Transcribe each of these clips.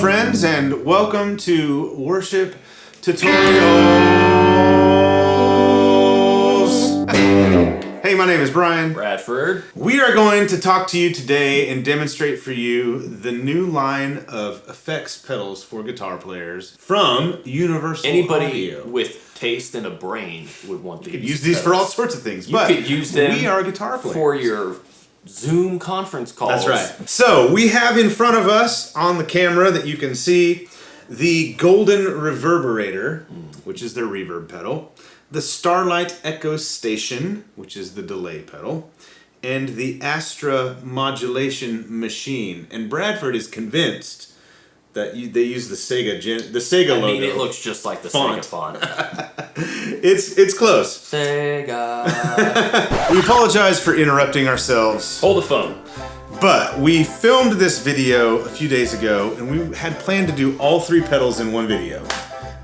friends, and welcome to Worship Tutorials. Hey, my name is Brian. Bradford. We are going to talk to you today and demonstrate for you the new line of effects pedals for guitar players from Universal Anybody Audio. with taste and a brain would want these. You could use these for all sorts of things, You but could use them we are guitar players. for your Zoom conference calls. That's right. So we have in front of us on the camera that you can see the Golden Reverberator, which is their reverb pedal, the Starlight Echo Station, which is the delay pedal, and the Astra Modulation Machine. And Bradford is convinced that they use the Sega logo. I mean, it looks just like the Sega font. It's close. Sega. We apologize for interrupting ourselves. Hold the phone. But we filmed this video a few days ago, and we had planned to do all three pedals in one video.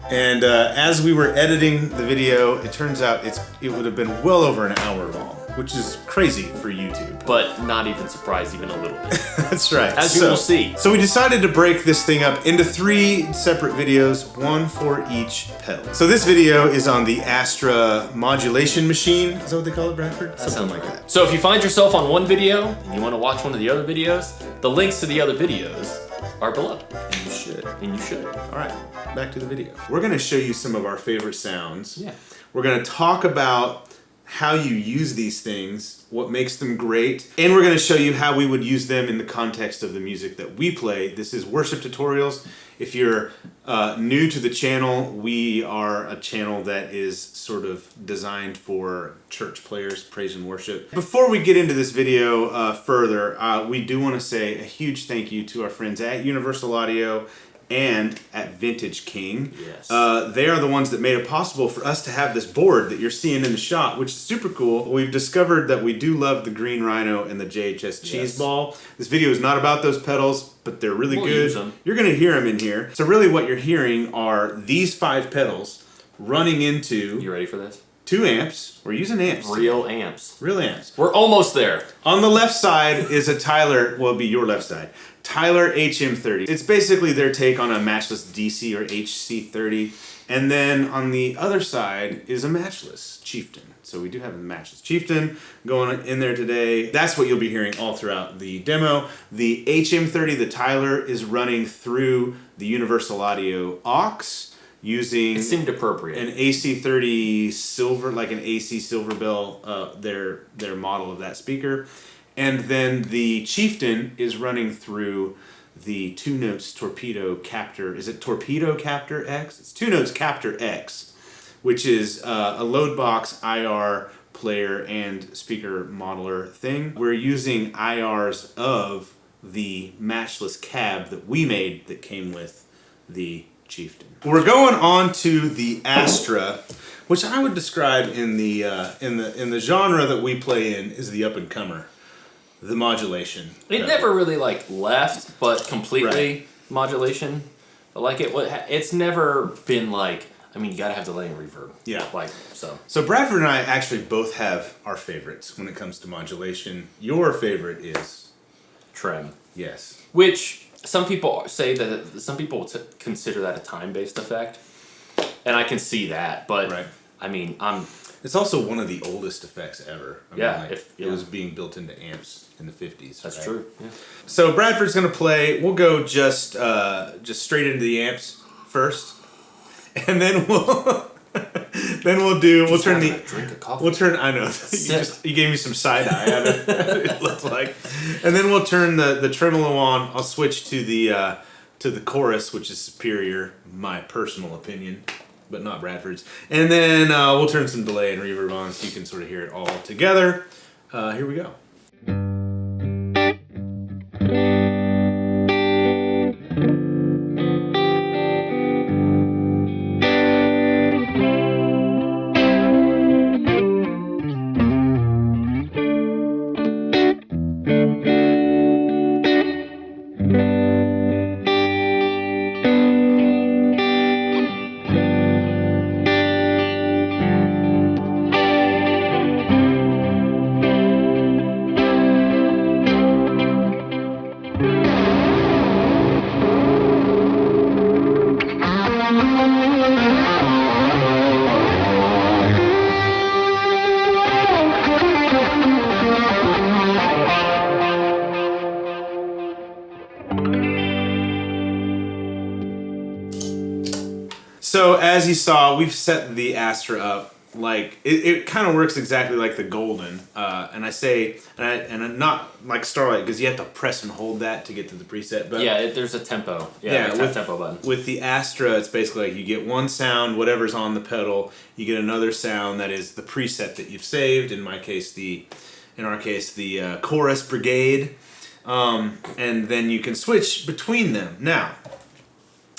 And as we were editing the video, it turns out it would have been well over an hour long, which is crazy for YouTube. But not even surprised even a little bit. That's right. As you will see. So we decided to break this thing up into 3 separate videos, one for each pedal. So this video is on the Astra Modulation Machine. Is that what they call it, Bradford? Something like that. So if you find yourself on one video and you want to watch one of the other videos, the links to the other videos are below. And you should. All right, back to the video. We're going to show you some of our favorite sounds. Yeah. We're going to talk about how you use these things, what makes them great, and we're going to show you how we would use them in the context of the music that we play. This is Worship Tutorials. If you're new to the channel, we are a channel that is sort of designed for church players, praise and worship. Before we get into this video further, we do want to say a huge thank you to our friends at Universal Audio and at Vintage King. Yes. They are the ones that made it possible for us to have this board that you're seeing in the shot, which is super cool. We've discovered that we do love the Green Rhino and the JHS Cheese Ball. This video is not about those pedals, but they're really good. Use them. You're going to hear them in here. So really what you're hearing are these 5 pedals running into... You ready for this? 2 amps. We're using amps. Real amps. Real amps. We're almost there. On the left side is a Tyler, well, it'll be your left side, Tyler HM30. It's basically their take on a matchless DC or HC30. And then on the other side is a matchless Chieftain. So we do have a matchless Chieftain going in there today. That's what you'll be hearing all throughout the demo. The HM30, the Tyler, is running through the Universal Audio aux, using It seemed appropriate. an AC30 silver, like an AC Silver Bell, their model of that speaker. And then the Chieftain is running through the 2 Notes Torpedo Captor. Is it Torpedo Captor X? It's 2 Notes Captor X, which is a load box IR player and speaker modeler thing. We're using IRs of the matchless cab that we made that came with the Chieftain. We're going on to the Astra, which I would describe in the genre that we play in is the up and comer, the modulation. It never really left, but completely Right. modulation. But it's never been I mean, you gotta have delay and reverb. Yeah. So. So Bradford and I actually both have our favorites when it comes to modulation. Your favorite is Trem. yes. Which some people say that some people consider that a time-based effect, and I can see that. But Right. I mean, It's also one of the oldest effects ever. I Yeah, mean, it was being built into amps in the 50s. that's right? true. Yeah. So Bradford's gonna play. We'll go just straight into the amps first, and then we'll we'll turn the drink of coffee. we'll turn. I know you gave me some side eye. It looked like, and then we'll turn the tremolo on. I'll switch to the chorus, which is superior, my personal opinion, but not Bradford's. And then we'll turn some delay and reverb on so you can sort of hear it all together. Here we go. as you saw, we've set the Astra up like it kind of works exactly like the Golden. And I say, and I'm not like Starlight because you have to press and hold that to get to the preset. But yeah, there's a tempo. Yeah, with tempo button. With the Astra, it's basically like you get one sound, whatever's on the pedal. You get another sound that is the preset that you've saved. In our case, the Chorus Brigade. And then you can switch between them. Now,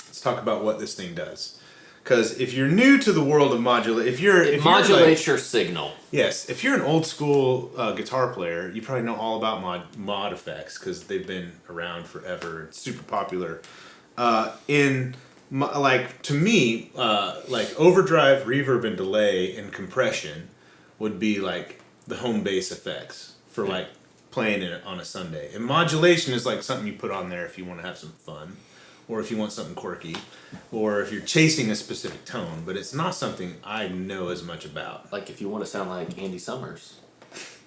let's talk about what this thing does. Because if you're new to the world of modulation, It modulates your signal. Yes, if you're an old school guitar player, you probably know all about mod effects because they've been around forever. It's super popular. To me, like overdrive, reverb, and delay and compression would be like the home base effects for like playing it on a Sunday. And modulation is like something you put on there if you want to have some fun, or if you want something quirky, or if you're chasing a specific tone, but it's not something I know as much about. Like if you want to sound like Andy Summers,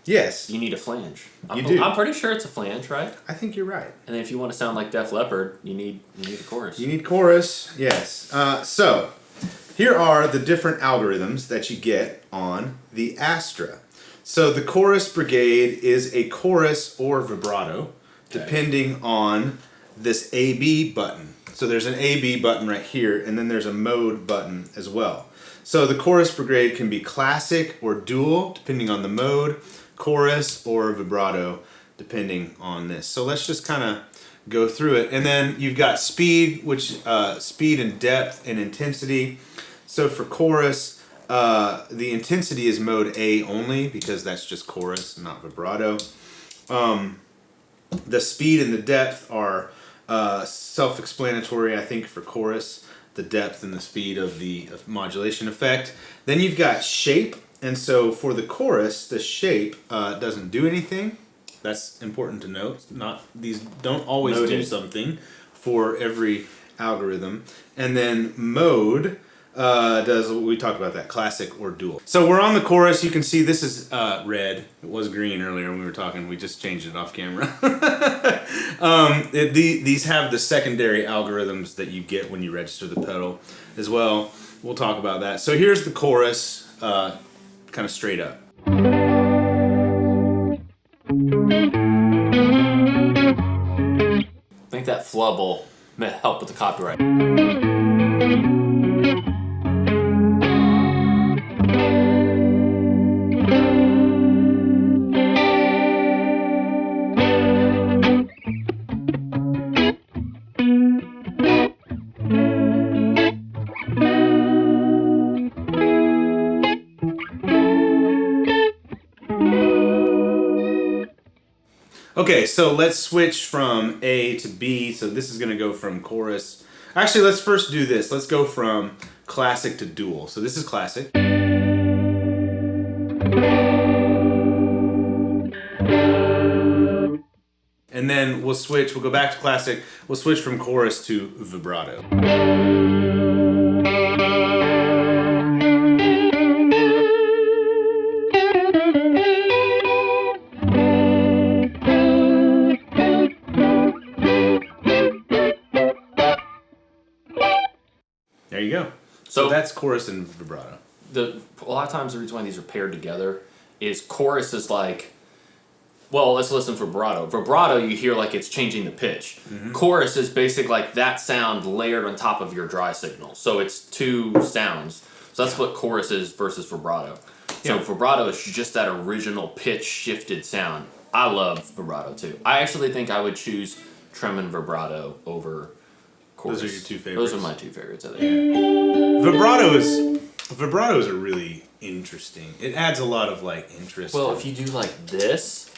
yes, you need a flange. You do. I'm pretty sure it's a flange, right? I think you're right. And then if you want to sound like Def Leppard, you need a chorus. You need chorus, yes. So here are the different algorithms that you get on the Astra. So the Chorus Brigade is a chorus or vibrato, depending on this AB button. So there's an AB button right here, and then there's a mode button as well. So the Chorus Brigade can be classic or dual, depending on the mode, chorus or vibrato, depending on this. So let's just kind of go through it. And then you've got speed, which speed and depth and intensity. So for chorus, the intensity is mode A only because that's just chorus, not vibrato. The speed and the depth are self-explanatory, I think, for chorus, the depth and the speed of the modulation effect. Then you've got shape, and so for the chorus, the shape doesn't do anything. That's important to note. These don't always do something for every algorithm. And then mode does what we talked about, that classic or dual. So we're on the chorus. You can see this is red. It was green earlier when we were talking. We just changed it off camera. These have the secondary algorithms that you get when you register the pedal as well. We'll talk about that. So here's the chorus, kind of straight up. I think that flub will help with the copyright. Okay, so let's switch from A to B. So this is going to go from chorus. Actually, let's first do this. Let's go from classic to dual. So this is classic. And then we'll go back to classic. We'll switch from chorus to vibrato. There you go. So that's chorus and vibrato. A lot of times the reason why these are paired together is chorus is like, well, let's listen for vibrato. Vibrato, you hear like it's changing the pitch. Mm-hmm. Chorus is basically like that sound layered on top of your dry signal. So it's two sounds. So that's what chorus is versus vibrato. So vibrato is just that original pitch shifted sound. I love vibrato too. I actually think I would choose trem and vibrato over chorus. Those are your two favorites? Those are my two favorites, I think. Vibratos are really interesting. It adds a lot of like interest. Well, if you do like this.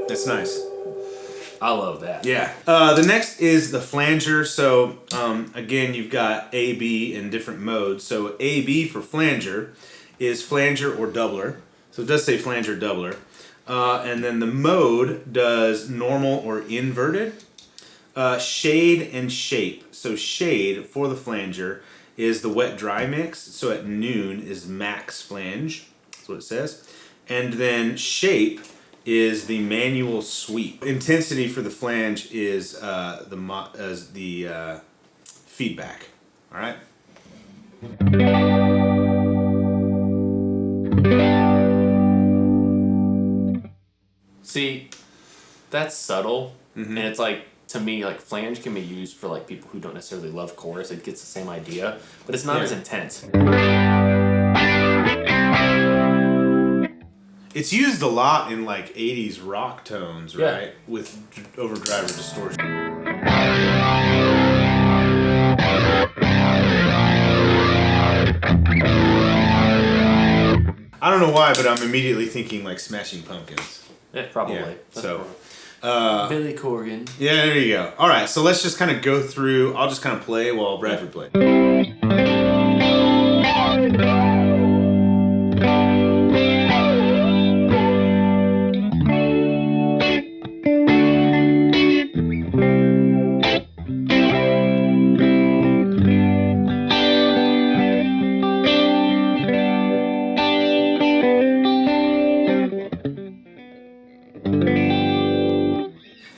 That's nice. I love that. Yeah. The next is the flanger. So again, you've got A, B in different modes. So A, B for flanger is flanger or doubler. So it does say flanger doubler. And then the mode does normal or inverted. Shade and shape. So shade for the flanger is the wet dry mix. So at noon is max flange. That's what it says. And then shape is the manual sweep. Intensity for the flange is the feedback. All right. See, that's subtle, and it's like, to me, like, flange can be used for like people who don't necessarily love chorus. It gets the same idea, but it's not as intense. It's used a lot in like 80s rock tones, right? Yeah. With overdrive or distortion. I don't know why, but I'm immediately thinking like Smashing Pumpkins. Yeah, probably. Yeah, so, Billy Corgan. Yeah, there you go. All right, so let's just kind of go through. I'll just kind of play while Bradford plays.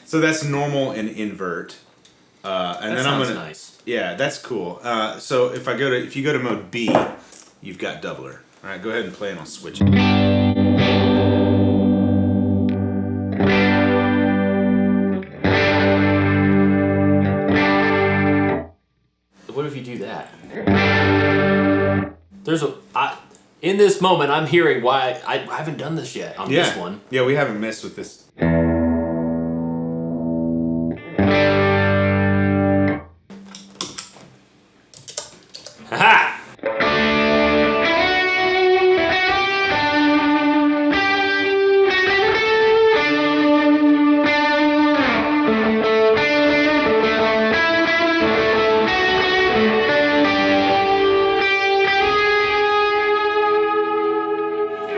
So that's normal and invert. And then I'm gonna. Nice. Yeah, that's cool. So if you go to mode B, you've got doubler. All right, go ahead and play, and I'll switch it. What if you do that? In this moment, I'm hearing why I haven't done this yet on this one. Yeah, we haven't messed with this. Haha!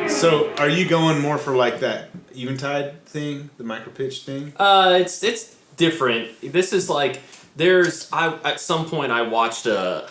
So, are you going more for like that eventide thing, the micro pitch thing? It's different. This is like at some point I watched a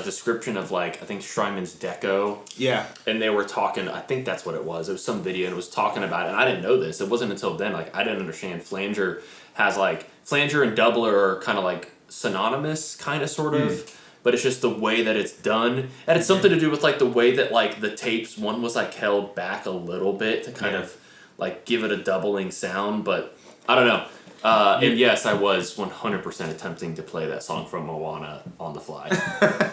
description of like, I think Schreiman's Deco. Yeah. And they were talking, I think that's what it was. It was some video and it was talking about it, and I didn't know this. It wasn't until then, like, I didn't understand Flanger and doubler are kind of like synonymous, kind of, sort of. But it's just the way that it's done. And it's something to do with like the way that like the tapes, one was like held back a little bit to kind of like give it a doubling sound, but I don't know. And yes, I was 100% attempting to play that song from Moana on the fly.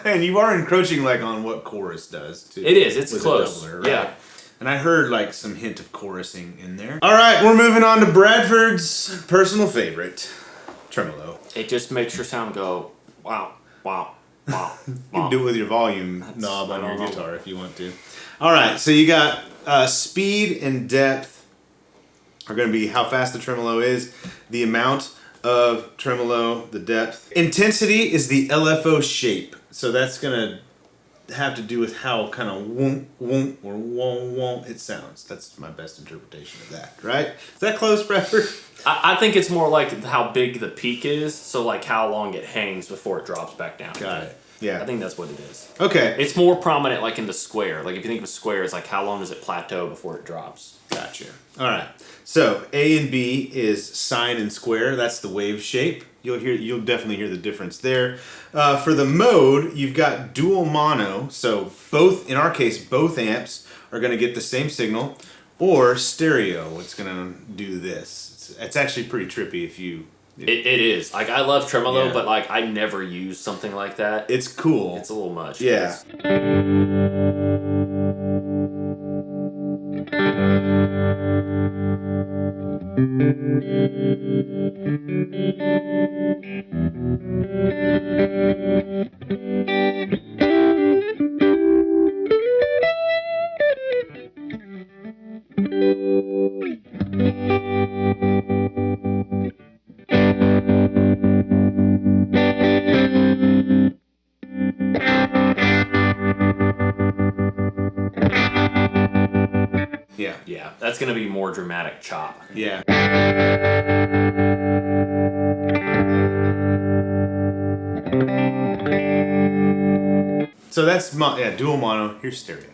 And you are encroaching like on what chorus does too. It is. It's close. Doubler, right? Yeah. And I heard like some hint of chorusing in there. All right, we're moving on to Bradford's personal favorite, tremolo. It just makes your sound go, wow, wow, wow. You can do it with your volume knob on your know. guitar if you want to. All right, so you got speed and depth are going to be how fast the tremolo is, the amount of tremolo, the depth. Intensity is the LFO shape, so that's going to have to do with how kind of wonk, wonk, or wonk, wonk it sounds. That's my best interpretation of that, right? Is that close, Bradford? I think it's more like how big the peak is, so like how long it hangs before it drops back down. Got it. Yeah. I think that's what it is. Okay. It's more prominent like in the square. Like if you think of a square, it's like how long does it plateau before it drops. Gotcha. All right. So A and B is sine and square. That's the wave shape. You'll definitely hear the difference there. For the mode, you've got dual mono. So in our case, both amps are going to get the same signal, or stereo. It's going to do this. It's actually pretty trippy if you. It is. Like, I love tremolo, Yeah. but like I never use something like that. It's cool. It's a little much. Yeah. Yeah. Yeah, that's gonna be more dramatic chop. Yeah. So that's dual mono. Here's stereo.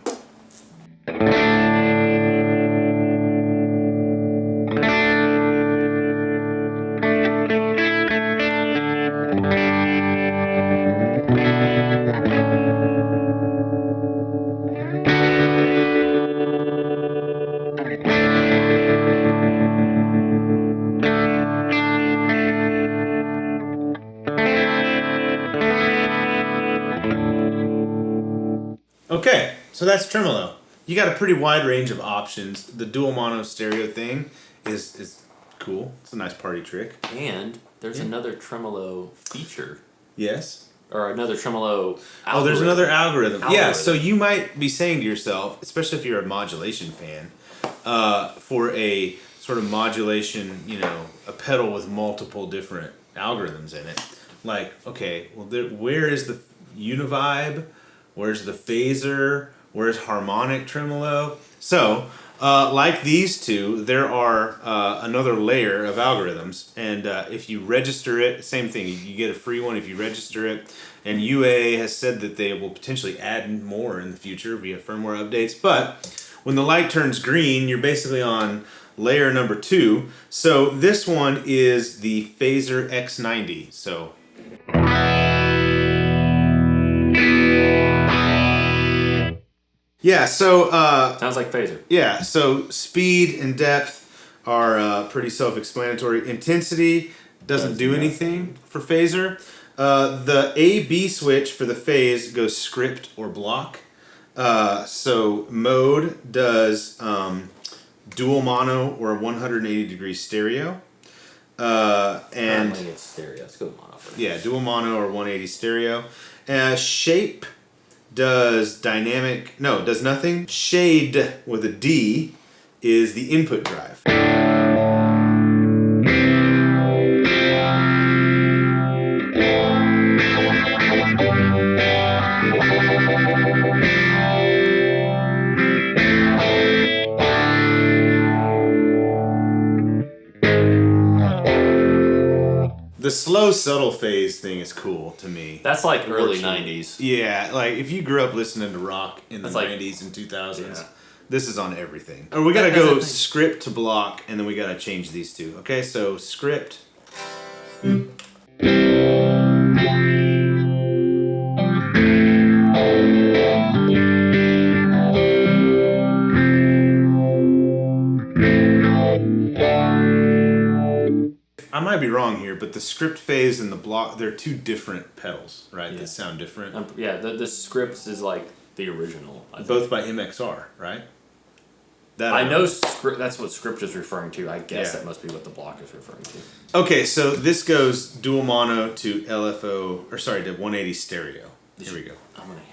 Okay, so that's tremolo. You got a pretty wide range of options. The dual mono stereo thing is cool. It's a nice party trick. And there's another tremolo feature. Yes. Or another tremolo algorithm. Oh, there's another algorithm. Yeah, so you might be saying to yourself, especially if you're a modulation fan, for a sort of modulation, you know, a pedal with multiple different algorithms in it. Like, okay, well, where is the univibe? Where's the phaser? Where's harmonic tremolo? So, like these two, there are another layer of algorithms, and if you register it, same thing, you get a free one if you register it, and UA has said that they will potentially add more in the future via firmware updates, but when the light turns green, you're basically on layer number 2. So this one is the Phaser X90. So yeah, so sounds like phaser. Yeah, so speed and depth are pretty self-explanatory. Intensity doesn't do anything for phaser. The A/B switch for the phase goes script or block. So mode does dual mono or 180 degree stereo. And it's stereo. Let's go mono for yeah, dual mono or 180 stereo. Shape does does nothing. Shade with a D is the input drive. The slow, subtle phase thing is cool to me. That's like early 90s. Yeah, like if you grew up listening to rock in the 90s and 2000s, this is on everything. Or we gotta go script to block, and then we gotta change these two. Okay, so script. I might be wrong here, but the script phase and the block, they're two different pedals, right? That sound different. The script is like the original. Both by MXR, right? I know that's what script is referring to. I guess that must be what the block is referring to. Okay, so this goes dual mono to LFO, or sorry, to 180 stereo. Here we go. I'm gonna...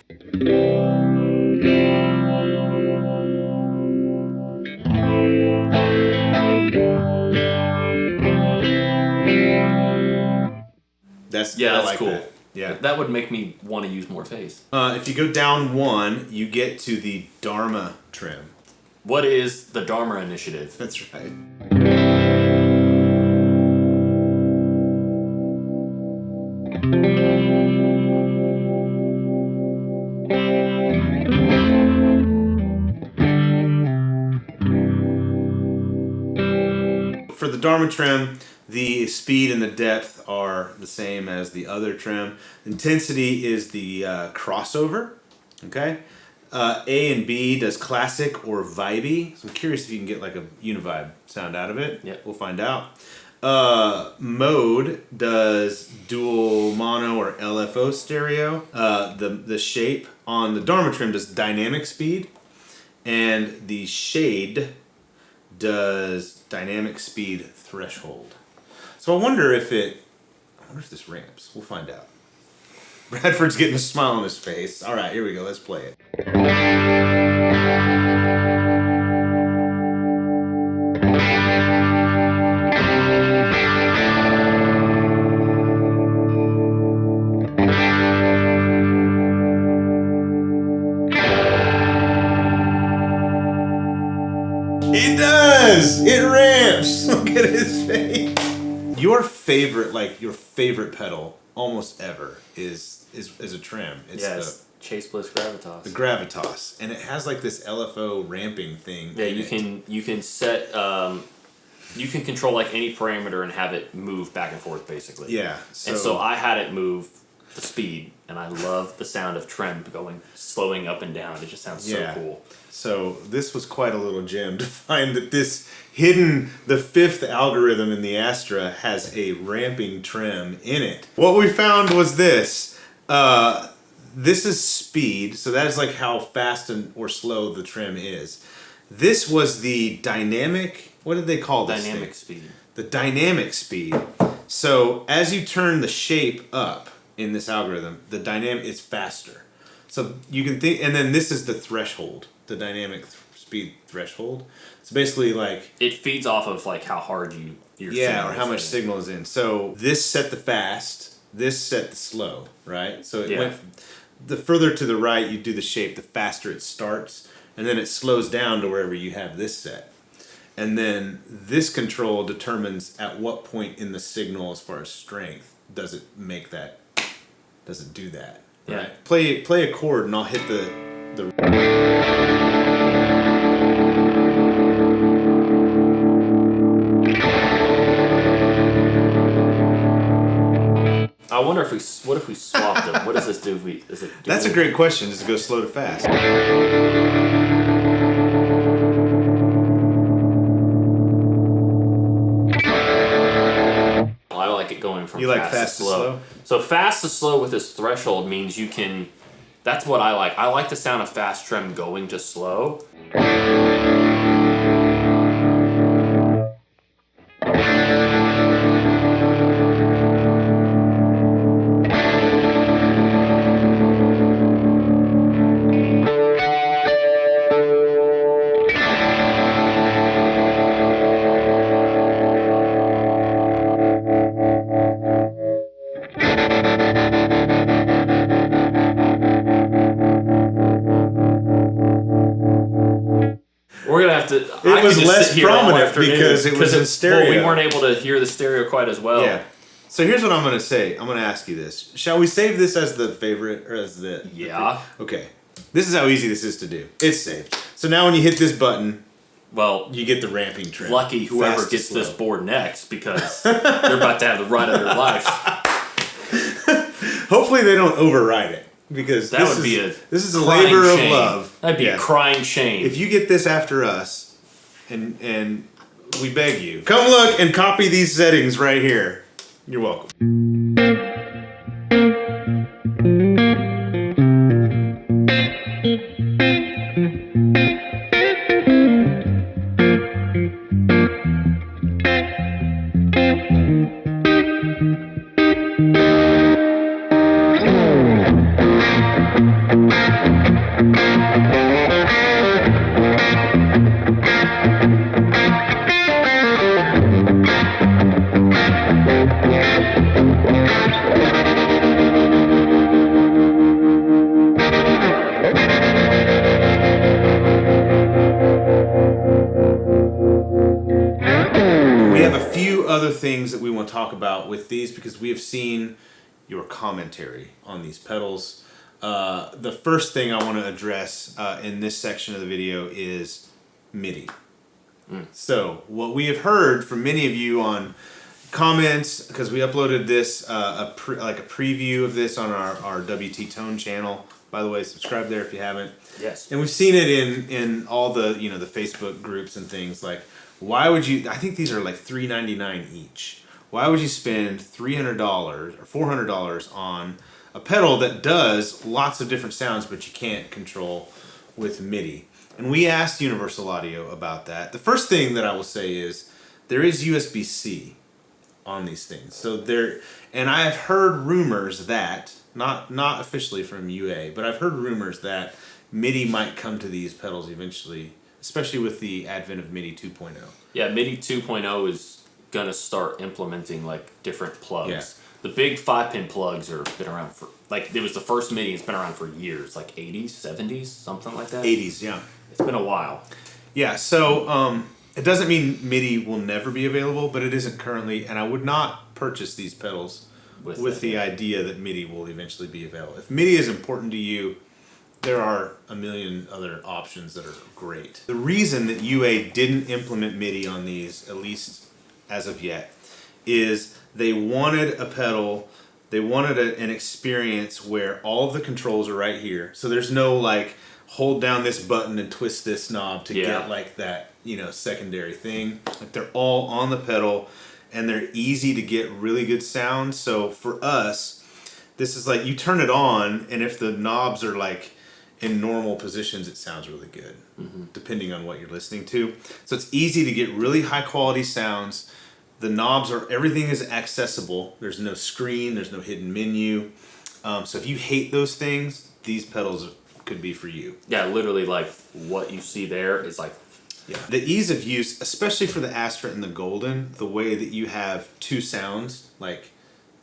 That's that's cool. That. Yeah, that would make me want to use more phase. If you go down 1, you get to the Dharma Trem. What is the Dharma initiative? That's right. For the Dharma Trem, the speed and the depth are the same as the other trem. Intensity is the crossover. Okay. A and B does classic or vibey. So I'm curious if you can get like a univibe sound out of it. Yeah, we'll find out. Mode does dual mono or LFO stereo. The shape on the Dharma Trem does dynamic speed, and the shade does dynamic speed threshold. So I wonder if this ramps. We'll find out. Bradford's getting a smile on his face. All right, here we go. Let's play it. It does! It ramps! Look at his face. Your favorite pedal almost ever is a trem. It's the Chase Bliss Gravitas. The Gravitas, and it has like this LFO ramping thing. Yeah, you can set you can control like any parameter and have it move back and forth basically. Yeah. And so I had it move the speed, and I love the sound of trem slowing up and down. It just sounds so cool. So this was quite a little gem to find that this the 5th algorithm in the Astra has a ramping trem in it. What we found was this. this is speed, so that is like how fast or slow the trem is. This was the dynamic, what did they call this Dynamic thing? speed. The dynamic speed. So as you turn the shape up in this algorithm, the dynamic is faster. So you can think, and then this is the threshold, the dynamic speed threshold. So basically like... It feeds off of like how hard your signal or how much signal is in. So this set the fast, this set the slow, right? So it went, the further to the right you do the shape, the faster it starts, and then it slows down to wherever you have this set. And then this control determines at what point in the signal as far as strength does it make that, does it do that. Yeah. Right? Play a chord and I'll hit the I wonder if what if we swapped them? What does this do? That's a great question. Does it go slow to fast? I like it going from fast to slow. So fast to slow with this threshold means you can. That's what I like. I like the sound of fast trem going to slow. We're gonna have to. It was less prominent because it was in stereo. Well, we weren't able to hear the stereo quite as well. Yeah. So here's what I'm gonna say. I'm gonna ask you this. Shall we save this as the favorite or as the? Yeah. Okay. This is how easy this is to do. It's saved. So now when you hit this button, well, you get the ramping trem. Lucky whoever Fast to gets slow. this board next because they're about to have the ride of their life. Hopefully they don't override it because this is a labor of love. That'd be a crying shame. If you get this after us, and we beg you, come look and copy these settings right here. You're welcome. Things that we want to talk about with these because we have seen your commentary on these pedals. The first thing I want to address in this section of the video is MIDI. So what we have heard from many of you on comments, because we uploaded this like a preview of this on our WT Tone channel. By the way, subscribe there if you haven't. Yes. And we've seen it in all the the Facebook groups and things like. Why would you? I think these are like $3.99 each. Why would you spend $300 or $400 on a pedal that does lots of different sounds, but you can't control with MIDI? And we asked Universal Audio about that. The first thing that I will say is there is USB-C on these things. So and I have heard rumors that not officially from UA, but I've heard rumors that MIDI might come to these pedals eventually. Especially with the advent of MIDI 2.0. Yeah, MIDI 2.0 is going to start implementing like different plugs. Yeah. The big 5-pin plugs are been around for, like, it was the first MIDI, it's been around for years, like 80s, 70s, something like that. 80s, yeah. It's been a while. Yeah, so it doesn't mean MIDI will never be available, but it isn't currently, and I would not purchase these pedals with the idea that MIDI will eventually be available. If MIDI is important to you, there are a million other options that are great. The reason that UA didn't implement MIDI on these, at least as of yet, is they wanted a pedal, they wanted an experience where all of the controls are right here. So there's no like, hold down this button and twist this knob to get like that, secondary thing. Like they're all on the pedal and they're easy to get really good sound. So for us, This is like you turn it on, and if the knobs are like in normal positions, it sounds really good, depending on what you're listening to. So it's easy to get really high quality sounds. The knobs everything is accessible. There's no screen, there's no hidden menu. So if you hate those things, these pedals could be for you. Yeah, literally, like what you see there is like. Yeah. The ease of use, especially for the Astra and the Golden, the way that you have two sounds, like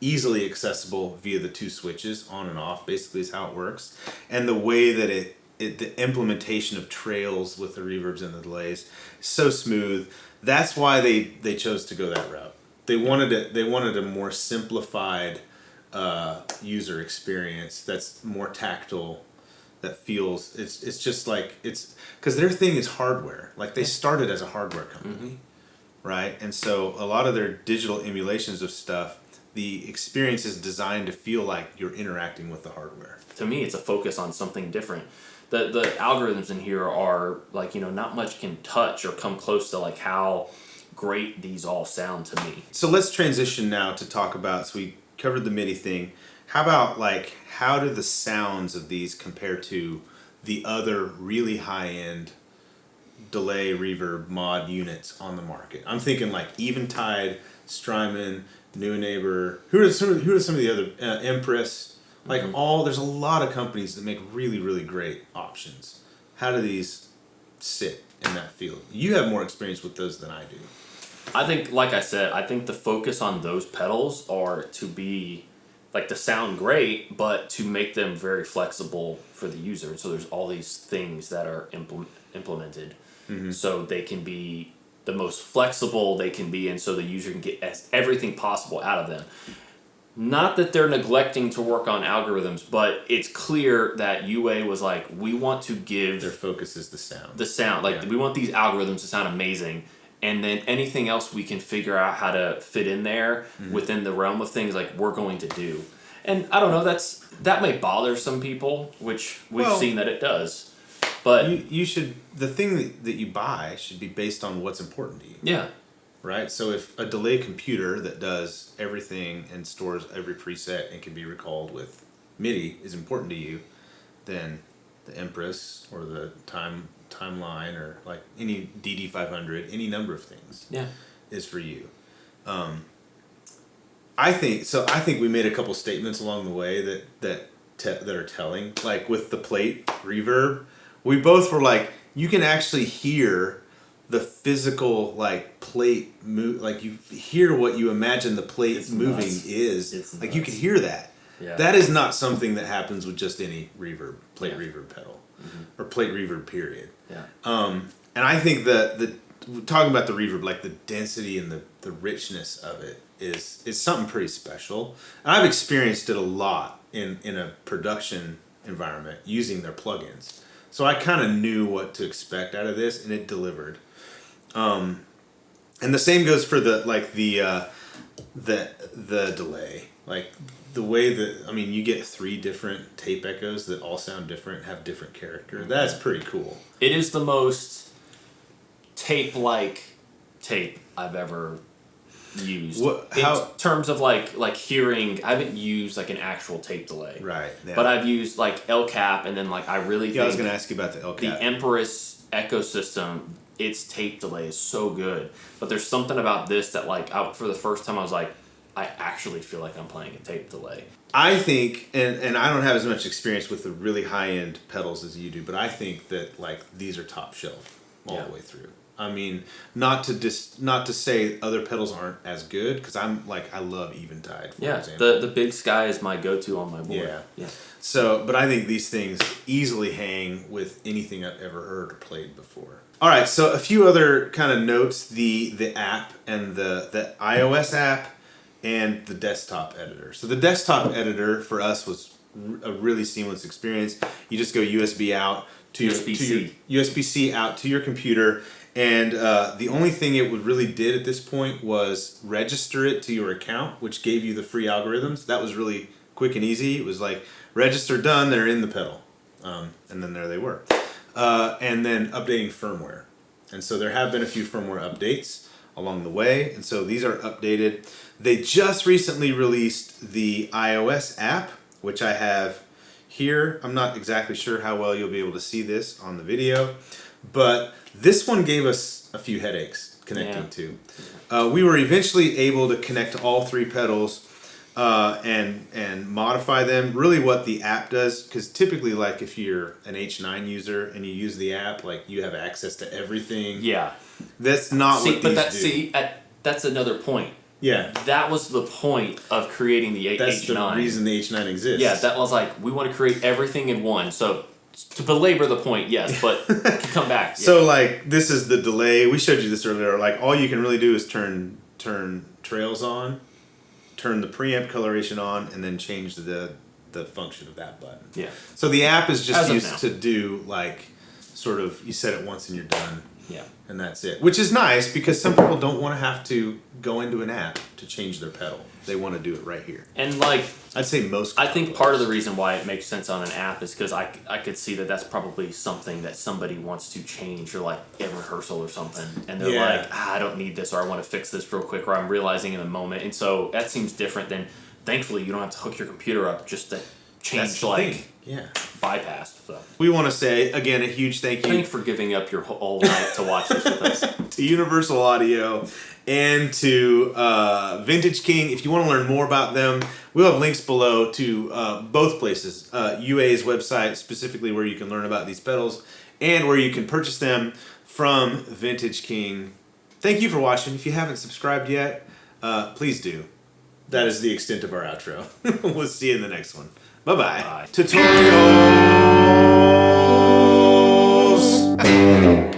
easily accessible via the two switches, on and off, basically is how it works. And the way that the implementation of trails with the reverbs and the delays, so smooth. That's why they chose to go that route. They wanted a more simplified user experience that's more tactile, that feels it's just like it's because their thing is hardware. Like they started as a hardware company, right? And so a lot of their digital emulations of stuff, the experience is designed to feel like you're interacting with the hardware. To me, it's a focus on something different. The algorithms in here are like, not much can touch or come close to like how great these all sound to me. So let's transition now to talk about, so we covered the MIDI thing. How about like, how do the sounds of these compare to the other really high-end delay, reverb, mod units on the market? I'm thinking like Eventide, Strymon, New Neighbor. Who are some of the other, Empress? Like there's a lot of companies that make really, really great options. How do these sit in that field? You have more experience with those than I do. I think, like I said, I think the focus on those pedals are to be, like, to sound great, but to make them very flexible for the user. So there's all these things that are implemented so they can be the most flexible they can be, and so the user can get everything possible out of them. Not that they're neglecting to work on algorithms, but it's clear that UA was like, we want to give... Their focus is the sound. The sound. Like, we want these algorithms to sound amazing, and then anything else we can figure out how to fit in there within the realm of things, like, we're going to do. And I don't know, that may bother some people, which we've seen that it does. But you should, the thing that you buy should be based on what's important to you. Yeah. Right? So if a delay computer that does everything and stores every preset and can be recalled with MIDI is important to you, then the Empress or the Timeline or like any DD500, any number of things is for you. I think we made a couple statements along the way that are telling. Like with the plate reverb, we both were like, you can actually hear the physical like plate move, like you hear what you imagine the plate moving is. It's like nuts. You can hear that. Yeah. That is not something that happens with just any reverb, plate reverb pedal, or plate reverb period. Yeah. And I think that talking about the reverb, like the density and the richness of it is something pretty special. And I've experienced it a lot in a production environment using their plugins. So I kind of knew what to expect out of this, and it delivered. And the same goes for the delay. Like the way that, I mean, you get 3 different tape echoes that all sound different, have different character. That's pretty cool. It is the most tape-like tape I've ever used. In terms of like hearing, I haven't used like an actual tape delay. Right. Yeah. But I've used like El Cap, and then like I really think I was going to ask you about the El Cap. The Empress ecosystem, its tape delay is so good. But there's something about this that like for the first time I was like, I actually feel like I'm playing a tape delay. I think, and I don't have as much experience with the really high-end pedals as you do, but I think that like these are top shelf all the way through. I mean, not to say other pedals aren't as good, because I love Eventide, for example. The Big Sky is my go-to on my board. Yeah. So, but I think these things easily hang with anything I've ever heard or played before. All right, so a few other kind of notes: the app and the iOS app and the desktop editor. So the desktop editor for us was a really seamless experience. You just go USB out to USB-C out to your computer. And the only thing it really did at this point was register it to your account, which gave you the free algorithms. That was really quick and easy. It was like, register done, they're in the pedal. And then there they were. And then updating firmware. And so there have been a few firmware updates along the way. And so these are updated. They just recently released the iOS app, which I have here. I'm not exactly sure how well you'll be able to see this on the video, but this one gave us a few headaches connecting to. We were eventually able to connect all 3 pedals and modify them. Really what the app does, because typically like if you're an H9 user and you use the app, like you have access to everything. Yeah. That's not what these do. That's another point. Yeah. That was the point of creating the H9. That's the reason the H9 exists. Yeah, that was like, we want to create everything in one. So, to belabor the point, yes, but come back. Yeah. So, like, this is the delay. We showed you this earlier. Like, all you can really do is turn trails on, turn the preamp coloration on, and then change the function of that button. Yeah. So, the app is just used to do, like, sort of, you set it once and you're done. Yeah. And that's it. Which is nice because some people don't want to have to go into an app to change their pedal. They want to do it right here. And like, I'd say most. I think part of the reason why it makes sense on an app is because I could see that that's probably something that somebody wants to change or like in rehearsal or something. And they're like, I don't need this, or I want to fix this real quick, or I'm realizing in a moment. And so that seems different than, thankfully, you don't have to hook your computer up just to change bypass. So we want to say again a huge thank you. Thanks for giving up your whole night to watch this with us. To Universal Audio and to Vintage King. If you want to learn more about them, we'll have links below to both places. UA's website, specifically where you can learn about these pedals and where you can purchase them from Vintage King. Thank you for watching. If you haven't subscribed yet, please do. That is the extent of our outro. We'll see you in the next one. Bye-bye. Bye. Tutorials!